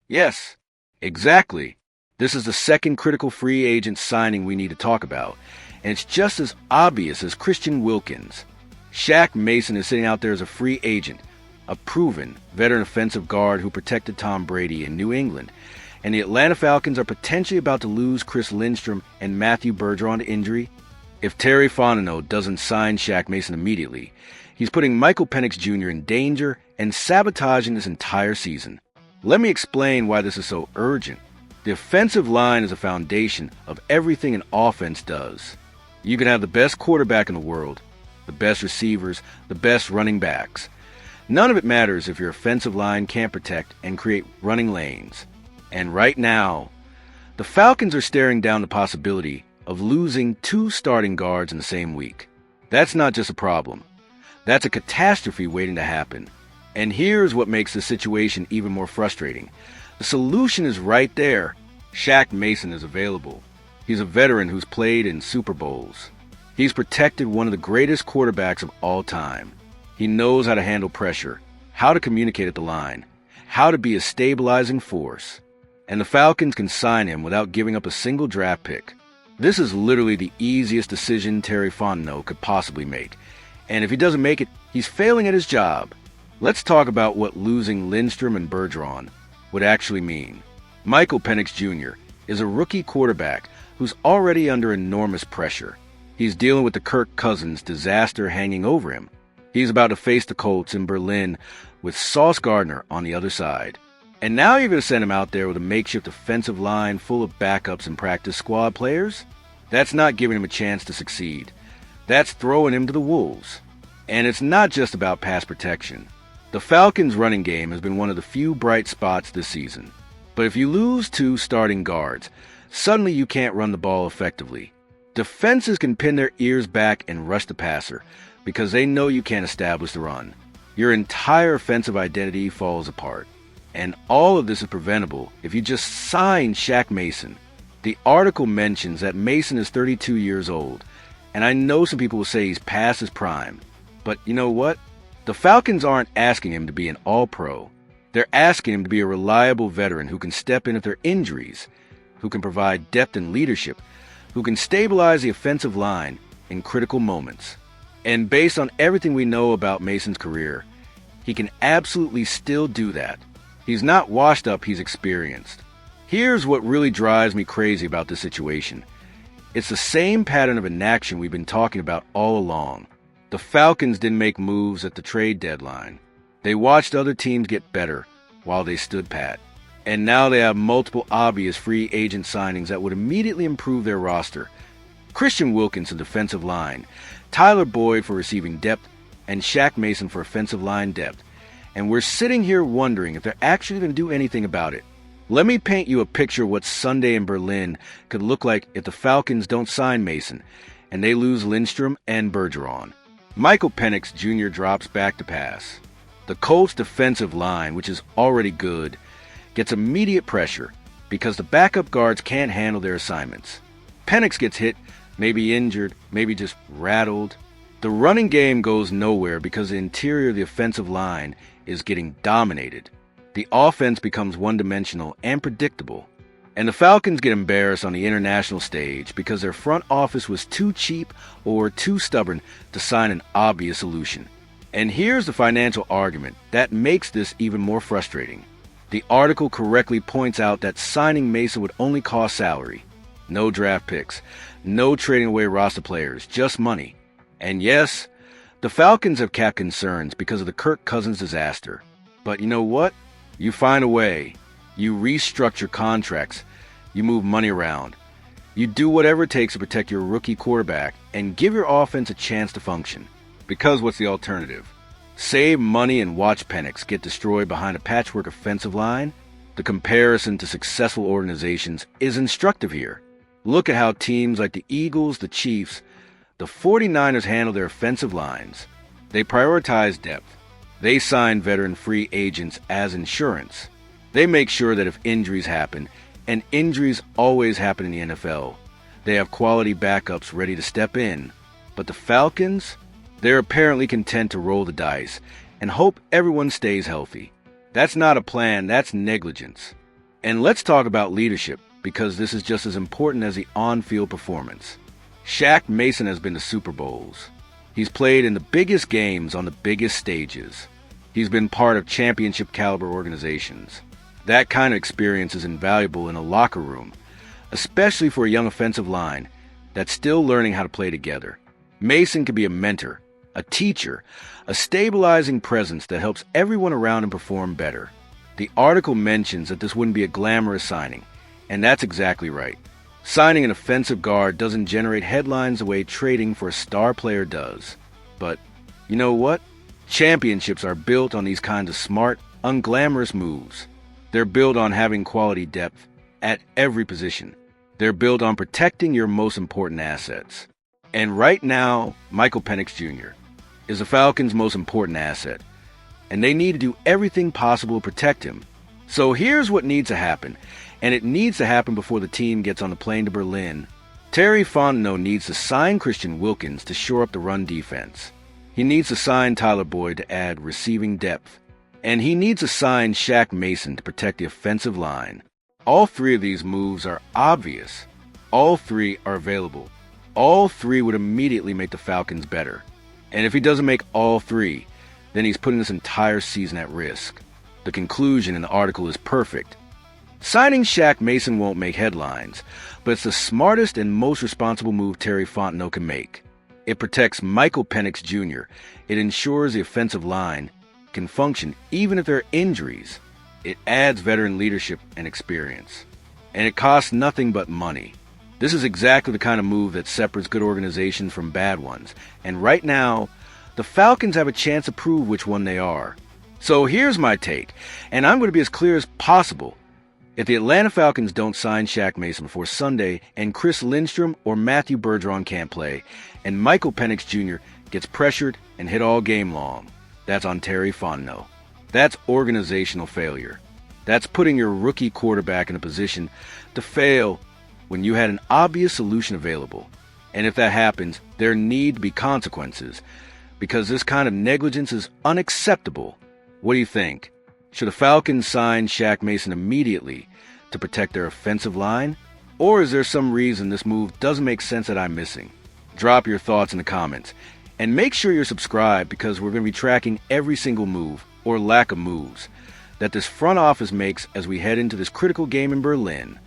Yes, exactly. This is the second critical free agent signing we need to talk about, and it's just as obvious as Christian Wilkins. Shaq Mason is sitting out there as a free agent, a proven veteran offensive guard who protected Tom Brady in New England, and the Atlanta Falcons are potentially about to lose Chris Lindstrom and Matthew Bergeron to injury. If Terry Fontenot doesn't sign Shaq Mason immediately, he's putting Michael Penix Jr. in danger and sabotaging this entire season. Let me explain why this is so urgent. The offensive line is a foundation of everything an offense does. You can have the best quarterback in the world, the best receivers, the best running backs. None of it matters if your offensive line can't protect and create running lanes. And right now, the Falcons are staring down the possibility of losing 2 starting guards in the same week. That's not just a problem. That's a catastrophe waiting to happen. And here's what makes the situation even more frustrating. The solution is right there. Shaq Mason is available. He's a veteran who's played in Super Bowls. He's protected one of the greatest quarterbacks of all time. He knows how to handle pressure, how to communicate at the line, how to be a stabilizing force. And the Falcons can sign him without giving up a single draft pick. This is literally the easiest decision Terry Fontenot could possibly make. And if he doesn't make it, he's failing at his job. Let's talk about what losing Lindstrom and Bergeron would actually mean. Michael Penix Jr. is a rookie quarterback who's already under enormous pressure. He's dealing with the Kirk Cousins disaster hanging over him. He's about to face the Colts in Berlin with Sauce Gardner on the other side. And now you're going to send him out there with a makeshift offensive line full of backups and practice squad players? That's not giving him a chance to succeed. That's throwing him to the wolves. And it's not just about pass protection. The Falcons' running game has been one of the few bright spots this season. But if you lose 2 starting guards, suddenly you can't run the ball effectively. Defenses can pin their ears back and rush the passer because they know you can't establish the run. Your entire offensive identity falls apart. And all of this is preventable if you just sign Shaq Mason. The article mentions that Mason is 32 years old, and I know some people will say he's past his prime. But you know what? The Falcons aren't asking him to be an all-pro. They're asking him to be a reliable veteran who can step in if there are injuries, who can provide depth and leadership, who can stabilize the offensive line in critical moments. And based on everything we know about Mason's career, he can absolutely still do that. He's not washed up, he's experienced. Here's what really drives me crazy about this situation. It's the same pattern of inaction we've been talking about all along. The Falcons didn't make moves at the trade deadline. They watched other teams get better while they stood pat. And now they have multiple obvious free agent signings that would immediately improve their roster. Christian Wilkins for defensive line, Tyler Boyd for receiving depth, and Shaq Mason for offensive line depth. And we're sitting here wondering if they're actually going to do anything about it. Let me paint you a picture of what Sunday in Berlin could look like if the Falcons don't sign Mason and they lose Lindstrom and Bergeron. Michael Penix Jr. drops back to pass. The Colts' defensive line, which is already good, gets immediate pressure because the backup guards can't handle their assignments. Penix gets hit, maybe injured, maybe just rattled. The running game goes nowhere because the interior of the offensive line is getting dominated. The offense becomes one-dimensional and predictable. And the Falcons get embarrassed on the international stage because their front office was too cheap or too stubborn to sign an obvious solution. And here's the financial argument that makes this even more frustrating. The article correctly points out that signing Mason would only cost salary. No draft picks, no trading away roster players, just money. And yes, the Falcons have cap concerns because of the Kirk Cousins disaster. But you know what? You find a way. You restructure contracts. You move money around. You do whatever it takes to protect your rookie quarterback and give your offense a chance to function. Because what's the alternative? Save money and watch Penix get destroyed behind a patchwork offensive line? The comparison to successful organizations is instructive here. Look at how teams like the Eagles, the Chiefs, the 49ers handle their offensive lines. They prioritize depth. They sign veteran free agents as insurance. They make sure that if injuries happen, and injuries always happen in the NFL, they have quality backups ready to step in. But the Falcons? They're apparently content to roll the dice and hope everyone stays healthy. That's not a plan, that's negligence. And let's talk about leadership, because this is just as important as the on-field performance. Shaq Mason has been to Super Bowls. He's played in the biggest games on the biggest stages. He's been part of championship-caliber organizations. That kind of experience is invaluable in a locker room, especially for a young offensive line that's still learning how to play together. Mason can be a mentor, a teacher, a stabilizing presence that helps everyone around him perform better. The article mentions that this wouldn't be a glamorous signing, and that's exactly right. Signing an offensive guard doesn't generate headlines the way trading for a star player does. But you know what? Championships are built on these kinds of smart, unglamorous moves. They're built on having quality depth at every position. They're built on protecting your most important assets. And right now, Michael Penix Jr. is the Falcons' most important asset, and they need to do everything possible to protect him. So here's what needs to happen, and it needs to happen before the team gets on the plane to Berlin. Terry Fontenot needs to sign Christian Wilkins to shore up the run defense. He needs to sign Tyler Boyd to add receiving depth. And he needs to sign Shaq Mason to protect the offensive line. All three of these moves are obvious. All three are available. All three would immediately make the Falcons better. And if he doesn't make all three, then he's putting this entire season at risk. The conclusion in the article is perfect. Signing Shaq Mason won't make headlines, but it's the smartest and most responsible move Terry Fontenot can make. It protects Michael Penix Jr. It ensures the offensive line can function even if there are injuries. It adds veteran leadership and experience. And it costs nothing but money. This is exactly the kind of move that separates good organizations from bad ones. And right now, the Falcons have a chance to prove which one they are. So here's my take, and I'm going to be as clear as possible. If the Atlanta Falcons don't sign Shaq Mason before Sunday, and Chris Lindstrom or Matthew Bergeron can't play, and Michael Penix Jr. gets pressured and hit all game long, that's on Terry Fontenot. That's organizational failure. That's putting your rookie quarterback in a position to fail when you had an obvious solution available. And if that happens, there need to be consequences, because this kind of negligence is unacceptable. What do you think? Should the Falcons sign Shaq Mason immediately to protect their offensive line? Or is there some reason this move doesn't make sense that I'm missing? Drop your thoughts in the comments. And make sure you're subscribed, because we're going to be tracking every single move, or lack of moves, that this front office makes as we head into this critical game in Berlin.